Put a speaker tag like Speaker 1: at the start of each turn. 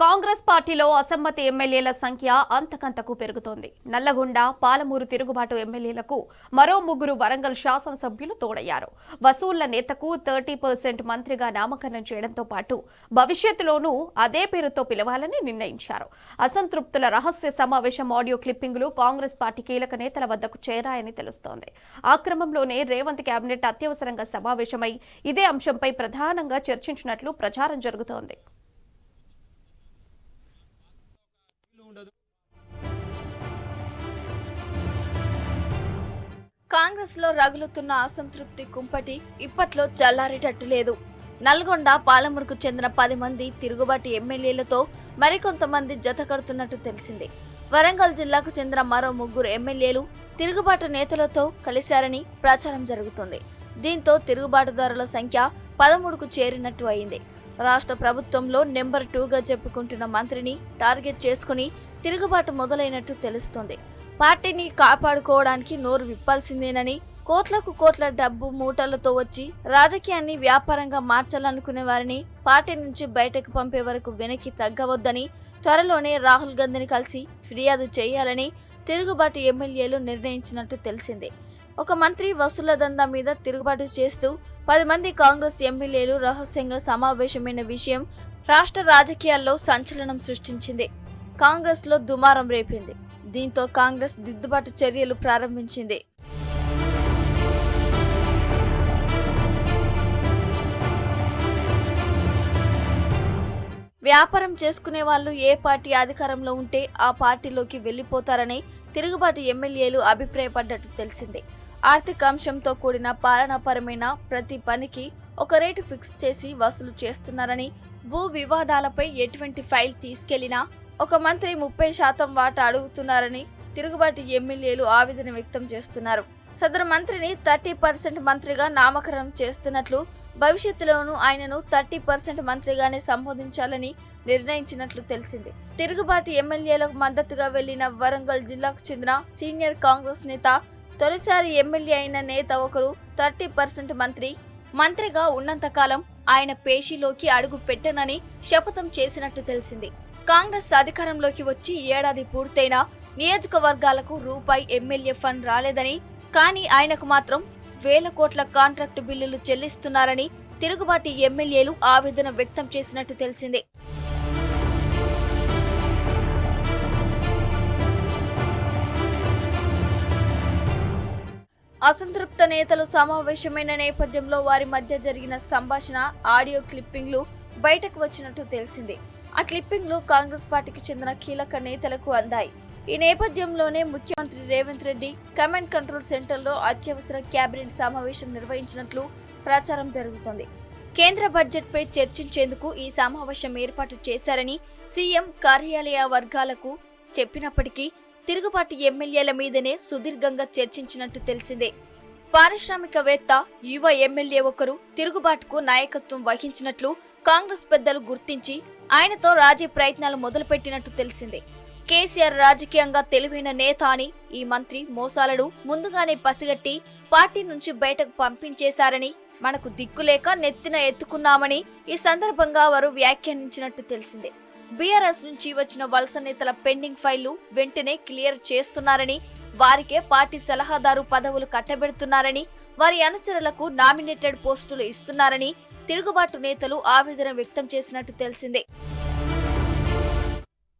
Speaker 1: కాంగ్రెస్ పార్టీలో అసమ్మతి ఎమ్మెల్యేల సంఖ్య అంతకంతకు పెరుగుతోంది. నల్లగొండ, పాలమూరు తిరుగుబాటు ఎమ్మెల్యేలకు మరో 3 వరంగల్ శాసనసభ్యులు తోడయ్యారు. వసూళ్ల నేతకు 30% మంత్రిగా నామకరణం చేయడంతో పాటు భవిష్యత్తులోనూ అదే పేరుతో పిలవాలని నిర్ణయించారు. అసంతృప్తుల రహస్య సమావేశం ఆడియో క్లిప్పింగులు కాంగ్రెస్ పార్టీ కీలక నేతల వద్దకు చేరాయని తెలుస్తోంది. ఆ క్రమంలోనే రేవంత్ కేబినెట్ అత్యవసరంగా సమావేశమై ఇదే అంశంపై ప్రధానంగా చర్చించినట్లు ప్రచారం జరుగుతోంది.
Speaker 2: కాంగ్రెస్ లో రగులుతున్న అసంతృప్తి కుంపటి ఇప్పట్లో చల్లారేటట్టు లేదు. నల్గొండ, పాలమూరుకు చెందిన 10 మంది తిరుగుబాటు ఎమ్మెల్యేలతో మరికొంతమంది జత కడుతున్నట్టు తెలిసింది. వరంగల్ జిల్లాకు చెందిన మరో 3 ఎమ్మెల్యేలు తిరుగుబాటు నేతలతో కలిశారని ప్రచారం జరుగుతోంది. దీంతో తిరుగుబాటుదారుల సంఖ్య 13కు చేరినట్టు అయింది. రాష్ట్ర ప్రభుత్వంలో నెంబర్ 2గా చెప్పుకుంటున్న మంత్రిని టార్గెట్ చేసుకుని తిరుగుబాటు మొదలైనట్టు తెలుస్తోంది. పార్టీని కాపాడుకోవడానికి నోరు విప్పాల్సిందేనని, కోట్లకు కోట్ల డబ్బు మూటలతో వచ్చి రాజకీయాన్ని వ్యాపారంగా మార్చాలనుకునే వారిని పార్టీ నుంచి బయటకు పంపే వరకు వెనక్కి తగ్గవద్దని, త్వరలోనే రాహుల్ గాంధీని కలిసి ఫిర్యాదు చేయాలని తిరుగుబాటు ఎమ్మెల్యేలు నిర్ణయించినట్టు తెలిసింది. ఒక మంత్రి వసూళ్ల దందా మీద తిరుగుబాటు చేస్తూ 10 మంది కాంగ్రెస్ ఎమ్మెల్యేలు రహస్యంగా సమావేశమైన విషయం రాష్ట్ర రాజకీయాల్లో సంచలనం సృష్టించింది. కాంగ్రెస్ లో దుమారం రేపింది. దీంతో కాంగ్రెస్ దిద్దుబాటు చర్యలు ప్రారంభించింది. వ్యాపారం చేసుకునే వాళ్ళు ఏ పార్టీ అధికారంలో ఉంటే ఆ పార్టీలోకి వెళ్లిపోతారని తిరుగుబాటు ఎమ్మెల్యేలు అభిప్రాయపడ్డట్టు తెలిసింది. ఆర్థిక అంశంతో కూడిన పాలనాపరమైన ప్రతి పనికి ఒక రేటు ఫిక్స్ చేసి వసూలు చేస్తున్నారని, భూ వివాదాలపై ఎటువంటి ఫైల్ తీసుకెళ్లినా ఒక మంత్రి 30% వాటా అడుగుతున్నారని తిరుగుబాటు ఎమ్మెల్యేలు ఆవేదన వ్యక్తం చేస్తున్నారు. సదరు మంత్రిని 30% మంత్రిగా నామకరణం చేస్తున్నట్లు, భవిష్యత్తులోనూ ఆయనను 30% మంత్రిగానే సంబోధించాలని నిర్ణయించినట్లు తెలిసింది. తిరుగుబాటు ఎమ్మెల్యేలకు మద్దతుగా వెళ్లిన వరంగల్ జిల్లాకు చెందిన సీనియర్ కాంగ్రెస్ నేత, తొలిసారి ఎమ్మెల్యే అయిన నేత ఒకరు 30% మంత్రిగా ఉన్నంతకాలం ఆయన పేషీలోకి అడుగు పెట్టనని శపథం చేసినట్టు తెలిసింది. కాంగ్రెస్ అధికారంలోకి వచ్చి ఏడాది పూర్తయినా నియోజకవర్గాలకు రూపాయి ఎమ్మెల్యే ఫండ్ రాలేదని, కానీ ఆయనకు మాత్రం వేల కోట్ల కాంట్రాక్టు బిల్లులు చెల్లిస్తున్నారని తిరుగుబాటు ఎమ్మెల్యేలు ఆవేదన వ్యక్తం చేసినట్టు తెలిసింది. అసంతృప్త నేతలు సమావేశమైన నేపథ్యంలో వారి మధ్య జరిగిన సంభాషణ ఆడియో క్లిప్పింగ్లు బయటకు వచ్చినట్టు తెలిసింది. ఆ క్లిప్పింగ్లు కాంగ్రెస్ పార్టీకి చెందిన కీలక నేతలకు అందాయి. ఈ నేపథ్యంలోనే ముఖ్యమంత్రి రేవంత్ రెడ్డి కమాండ్ కంట్రోల్ సెంటర్లో అత్యవసర కేబినెట్ సమావేశం నిర్వహించినట్లు ప్రచారం జరుగుతోంది. కేంద్ర బడ్జెట్పై చర్చించేందుకు ఈ సమావేశం ఏర్పాటు చేశారని సీఎం కార్యాలయ వర్గాలకు చెప్పినప్పటికీ తిరుగుబాటు ఎమ్మెల్యేల మీదనే సుదీర్ఘంగా చర్చించినట్టు తెలిసిందే. పారిశ్రామికవేత్త, యువ ఎమ్మెల్యే ఒకరు తిరుగుబాటుకు నాయకత్వం వహించినట్లు కాంగ్రెస్ పెద్దలు గుర్తించి ఆయనతో రాజీ ప్రయత్నాలు మొదలుపెట్టినట్టు తెలిసింది. కేసీఆర్ రాజకీయంగా తెలివైన నేత అని, ఈ మంత్రి మోసాలను ముందుగానే పసిగట్టి పార్టీ నుంచి బయటకు పంపించేశారని, మనకు దిక్కులేక నెత్తిన ఎత్తుకున్నామని ఈ సందర్భంగా వారు వ్యాఖ్యానించినట్టు తెలిసింది. బీఆర్ఎస్ నుంచి వచ్చిన వలస నేతల పెండింగ్ ఫైళ్లు వెంటనే క్లియర్ చేస్తున్నారని, వారికే పార్టీ సలహాదారు పదవులు కట్టబెడుతున్నారని, వారి అనుచరులకు నామినేటెడ్ పోస్టులు ఇస్తున్నారని తిరుగుబాటు నేతలు ఆవేదన వ్యక్తం చేసినట్టు తెలిసింది.